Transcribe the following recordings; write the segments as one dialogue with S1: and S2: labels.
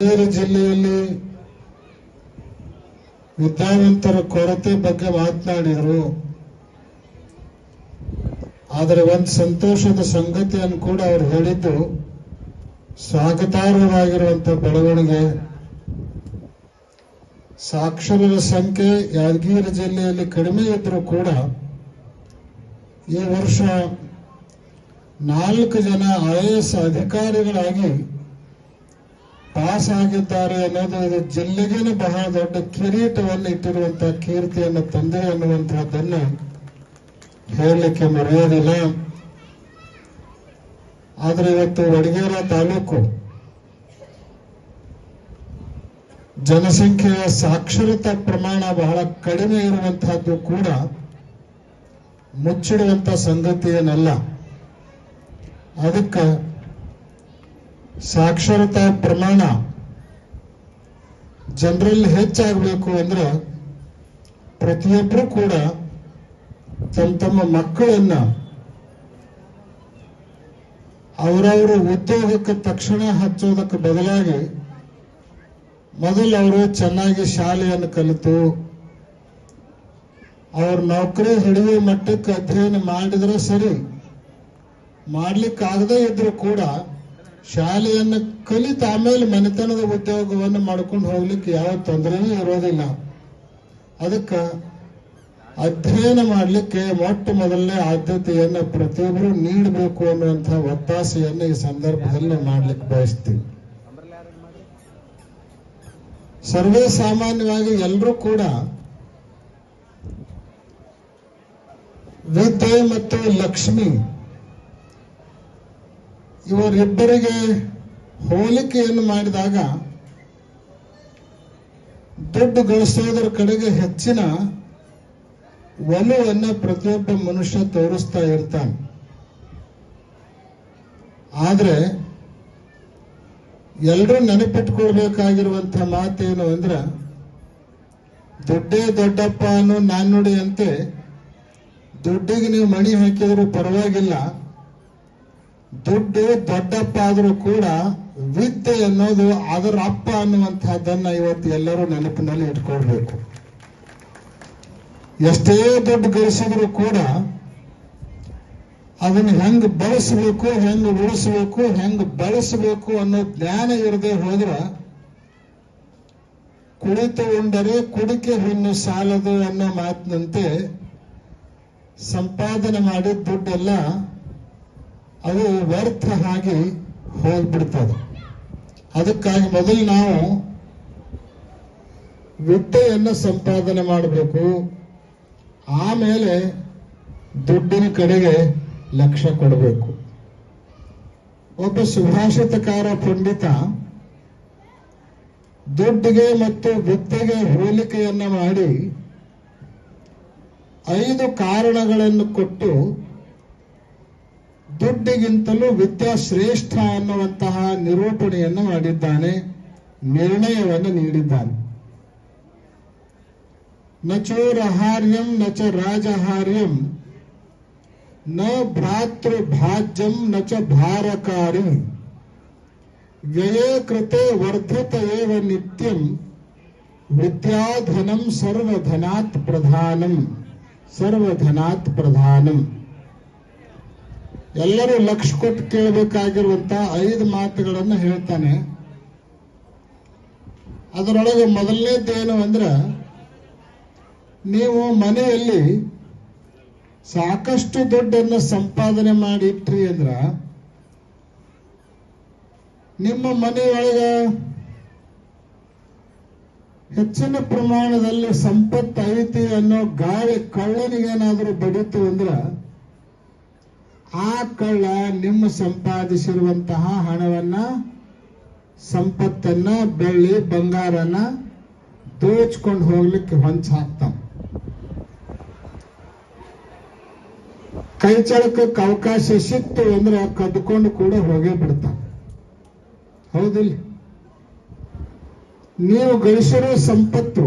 S1: ಯಾದಗಿರಿ ಜಿಲ್ಲೆಯಲ್ಲಿ ವಿದ್ಯಾವಂತರ ಕೊರತೆ ಬಗ್ಗೆ ಮಾತನಾಡಿದರು. ಆದರೆ ಒಂದು ಸಂತೋಷದ ಸಂಗತಿಯನ್ನು ಕೂಡ ಅವರು ಹೇಳಿದ್ದು ಸ್ವಾಗತಾರ್ಹವಾಗಿರುವಂತಹ ಬೆಳವಣಿಗೆ. ಸಾಕ್ಷರರ ಸಂಖ್ಯೆ ಯಾದಗಿರಿ ಜಿಲ್ಲೆಯಲ್ಲಿ ಕಡಿಮೆ ಇದ್ರೂ ಕೂಡ ಈ ವರ್ಷ 4 ಜನ IAS ಅಧಿಕಾರಿಗಳಾಗಿ ಪಾಸ್ ಆಗಿದ್ದಾರೆ ಅನ್ನೋದು ಇದು ಜಿಲ್ಲೆಗೇನೆ ಬಹಳ ದೊಡ್ಡ ಕಿರೀಟವನ್ನು ಇಟ್ಟಿರುವಂತಹ ಕೀರ್ತಿಯನ್ನು ತಂದೆ ಅನ್ನುವಂತಹದ್ದನ್ನು ಹೇಳಲಿಕ್ಕೆ ಮರೆಯೋದಿಲ್ಲ. ಆದರೆ ಇವತ್ತು ವಡಗೇರ ತಾಲೂಕು ಜನಸಂಖ್ಯೆಯ ಸಾಕ್ಷರತಾ ಪ್ರಮಾಣ ಬಹಳ ಕಡಿಮೆ ಇರುವಂತಹದ್ದು ಕೂಡ ಮುಚ್ಚಿಡುವಂತ ಸಂಗತಿ ಏನಲ್ಲ. ಅದಕ್ಕೆ ಸಾಕ್ಷರತಾ ಪ್ರಮಾಣ ಜನರಲ್ಲಿ ಹೆಚ್ಚಾಗಬೇಕು ಅಂದ್ರೆ ಪ್ರತಿಯೊಬ್ಬರು ಕೂಡ ತಮ್ಮ ಮಕ್ಕಳನ್ನ ಅವರವರು ಉದ್ಯೋಗಕ್ಕೆ ತಕ್ಷಣ ಹಚ್ಚೋದಕ್ಕೆ ಬದಲಾಗಿ ಮೊದಲು ಅವರು ಚೆನ್ನಾಗಿ ಶಾಲೆಯನ್ನು ಕಲಿತು ಅವ್ರ ನೌಕರಿ ಹಿಡಿಯುವ ಮಟ್ಟಕ್ಕೆ ಅಧ್ಯಯನ ಮಾಡಿದ್ರೆ ಸರಿ, ಮಾಡ್ಲಿಕ್ಕಾಗದೇ ಇದ್ರೂ ಕೂಡ ಶಾಲೆಯನ್ನು ಕಲಿತ ಆಮೇಲೆ ಮನೆತನದ ಉದ್ಯೋಗವನ್ನು ಮಾಡ್ಕೊಂಡು ಹೋಗ್ಲಿಕ್ಕೆ ಯಾವ ತೊಂದರೆಯೂ ಇರೋದಿಲ್ಲ. ಅದಕ್ಕೆ ಅಧ್ಯಯನ ಮಾಡಲಿಕ್ಕೆ ಮೊಟ್ಟ ಮೊದಲನೇ ಆದ್ಯತೆಯನ್ನು ಪ್ರತಿಯೊಬ್ಬರು ನೀಡಬೇಕು ಅನ್ನುವಂತಹ ಒತ್ತಾಸೆಯನ್ನು ಈ ಸಂದರ್ಭದಲ್ಲಿ ಮಾಡಲಿಕ್ಕೆ ಬಯಸ್ತೀವಿ. ಸರ್ವೇ ಸಾಮಾನ್ಯವಾಗಿ ಎಲ್ಲರೂ ಕೂಡ ವಿದ್ಯೆ ಮತ್ತು ಲಕ್ಷ್ಮಿ ಇವರಿಬ್ಬರಿಗೆ ಹೋಲಿಕೆಯನ್ನು ಮಾಡಿದಾಗ ದುಡ್ಡು ಗಳಿಸೋದರ ಕಡೆಗೆ ಹೆಚ್ಚಿನ ಒಲವನ್ನು ಪ್ರತಿಯೊಬ್ಬ ಮನುಷ್ಯ ತೋರಿಸ್ತಾ ಇರ್ತಾನೆ. ಆದ್ರೆ ಎಲ್ಲರೂ ನೆನಪಿಟ್ಕೊಳ್ಬೇಕಾಗಿರುವಂತಹ ಮಾತೇನು ಅಂದ್ರೆ, ದುಡ್ಡೇ ದೊಡ್ಡಪ್ಪ ಅನ್ನೋ ನಾಣ್ಣುಡಿಯಂತೆ ದುಡ್ಡಿಗೆ ನೀವು ಮಣಿ ಹಾಕಿದ್ರು ಪರವಾಗಿಲ್ಲ, ದುಡ್ಡು ದೊಡ್ಡಪ್ಪ ಆದರೂ ಕೂಡ ವಿದ್ಯೆ ಅನ್ನೋದು ಅದರ ಅಪ್ಪ ಅನ್ನುವಂತಹದ್ದನ್ನ ಇವತ್ತು ಎಲ್ಲರೂ ನೆನಪಿನಲ್ಲಿ ಇಟ್ಕೊಳ್ಬೇಕು. ಎಷ್ಟೇ ದುಡ್ಡು ಗಳಿಸಿದ್ರು ಕೂಡ ಅದನ್ನು ಹೆಂಗ್ ಬಳಸಬೇಕು, ಹೆಂಗ್ ಉಳಿಸಬೇಕು, ಹೆಂಗ್ ಬಳಸಬೇಕು ಅನ್ನೋ ಜ್ಞಾನ ಇರದೆ ಹೋದ್ರೆ ಕುಳಿತು ಉಂಡರೆ ಕುಡಿಕೆ ಹುಣ್ಣು ಸಾಲದು ಅನ್ನೋ ಮಾತಿನಂತೆ ಸಂಪಾದನೆ ಮಾಡಿದ ದುಡ್ಡೆಲ್ಲ ಅದು ವ್ಯರ್ಥ ಆಗಿ ಹೋಗ್ಬಿಡ್ತದೆ. ಅದಕ್ಕಾಗಿ ಮೊದಲು ನಾವು ವಿದ್ಯೆಯನ್ನು ಸಂಪಾದನೆ ಮಾಡಬೇಕು, ಆಮೇಲೆ ದುಡ್ಡಿನ ಕಡೆಗೆ ಲಕ್ಷ್ಯ ಕೊಡಬೇಕು. ಒಬ್ಬ ಸುಭಾಷಿತಕಾರ ಪಂಡಿತ ದುಡ್ಡಿಗೆ ಮತ್ತು ವಿದ್ಯೆಗೆ ಹೋಲಿಕೆಯನ್ನ ಮಾಡಿ 5 ಕಾರಣಗಳನ್ನು ಕೊಟ್ಟು ದುಡ್ಡಿಗಿಂತಲೂ ವಿದ್ಯಾ ಶ್ರೇಷ್ಠ ಅನ್ನುವಂತಹ ನಿರೂಪಣೆಯನ್ನು ಮಾಡಿದ್ದಾನೆ, ನಿರ್ಣಯವನ್ನು ನೀಡಿದ್ದಾನೆ. ನ ಚೋರಹಾರ್ಯಂ ನ ಚ ರಾಜಹಾರ್ಯಂ ನ ಭ್ರಾತೃಭಾಜ್ಯಂ ನ ಚ ಭಾರಕಾರಿ ವ್ಯಯೇ ಕೃತೆ ವರ್ಧಿತ ಏವ ನಿತ್ಯಂ ವಿದ್ಯಾಧನಂ ಸರ್ವಧನಾತ್ ಪ್ರಧಾನಂ ಸರ್ವಧನಾತ್ ಪ್ರಧಾನಂ. ಎಲ್ಲರೂ ಲಕ್ಷ ಕೊಟ್ಟು ಕೇಳಬೇಕಾಗಿರುವಂತಹ 5 ಮಾತುಗಳನ್ನು ಹೇಳ್ತಾನೆ. ಅದರೊಳಗೆ ಮೊದಲನೇದ್ದೇನು ಅಂದ್ರೆ, ನೀವು ಮನೆಯಲ್ಲಿ ಸಾಕಷ್ಟು ದುಡ್ಡನ್ನು ಸಂಪಾದನೆ ಮಾಡಿಟ್ರಿ ಅಂದ್ರ ನಿಮ್ಮ ಮನೆಯೊಳಗ ಹೆಚ್ಚಿನ ಪ್ರಮಾಣದಲ್ಲಿ ಸಂಪತ್ತು ಐತಿ ಅನ್ನೋ ಗಾಳಿ ಕಳ್ಳನಿಗೇನಾದ್ರೂ ಬಡಿತು ಅಂದ್ರ ಆ ಕಳ್ಳ ನಿಮ್ಮ ಸಂಪಾದಿಸಿರುವಂತಹ ಹಣವನ್ನ, ಸಂಪತ್ತನ್ನ, ಬೆಳ್ಳಿ ಬಂಗಾರನ ದೋಚ್ಕೊಂಡು ಹೋಗ್ಲಿಕ್ಕೆ ಹೊಂಚ ಹಾಕ್ತಾನ. ಕೈ ಚಳಕಕ್ಕೆ ಅವಕಾಶ ಸಿಕ್ತು ಅಂದ್ರೆ ಕದ್ಕೊಂಡು ಕೂಡ ಹೋಗೇ ಬಿಡ್ತಾನ. ಹೌದಿಲ್ಲ? ನೀವು ಗಳಿಸಿರೋ ಸಂಪತ್ತು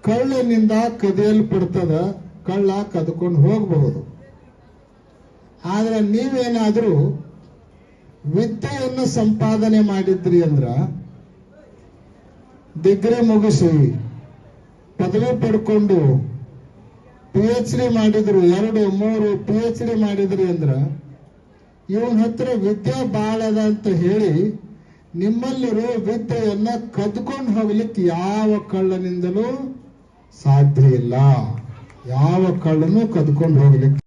S1: ಕಳ್ಳನಿಂದ ಕದಿಯಲ್ಪಡ್ತದ, ಕಳ್ಳ ಕದ್ಕೊಂಡು ಹೋಗಬಹುದು. ಆದ್ರೆ ನೀವೇನಾದ್ರೂ ವಿದ್ಯೆಯನ್ನು ಸಂಪಾದನೆ ಮಾಡಿದ್ರಿ ಅಂದ್ರ ಡಿಗ್ರಿ ಮುಗಿಸಿ ಪದವಿ ಪಡ್ಕೊಂಡು PhD ಮಾಡಿದ್ರು, 2-3 PhD ಮಾಡಿದ್ರಿ ಅಂದ್ರ ಇವನ್ ಹತ್ರ ವಿದ್ಯೆ ಬಾಳ ಅದ ಅಂತ ಹೇಳಿ ನಿಮ್ಮಲ್ಲಿರೋ ವಿದ್ಯೆಯನ್ನ ಕದ್ಕೊಂಡು ಹೋಗ್ಲಿಕ್ಕೆ ಯಾವ ಕಳ್ಳನಿಂದಲೂ ಸಾಧ್ಯ ಇಲ್ಲ. ಯಾವ ಕಳ್ಳನು ಕದ್ಕೊಂಡು ಹೋಗ್ಲಿಕ್ಕೆ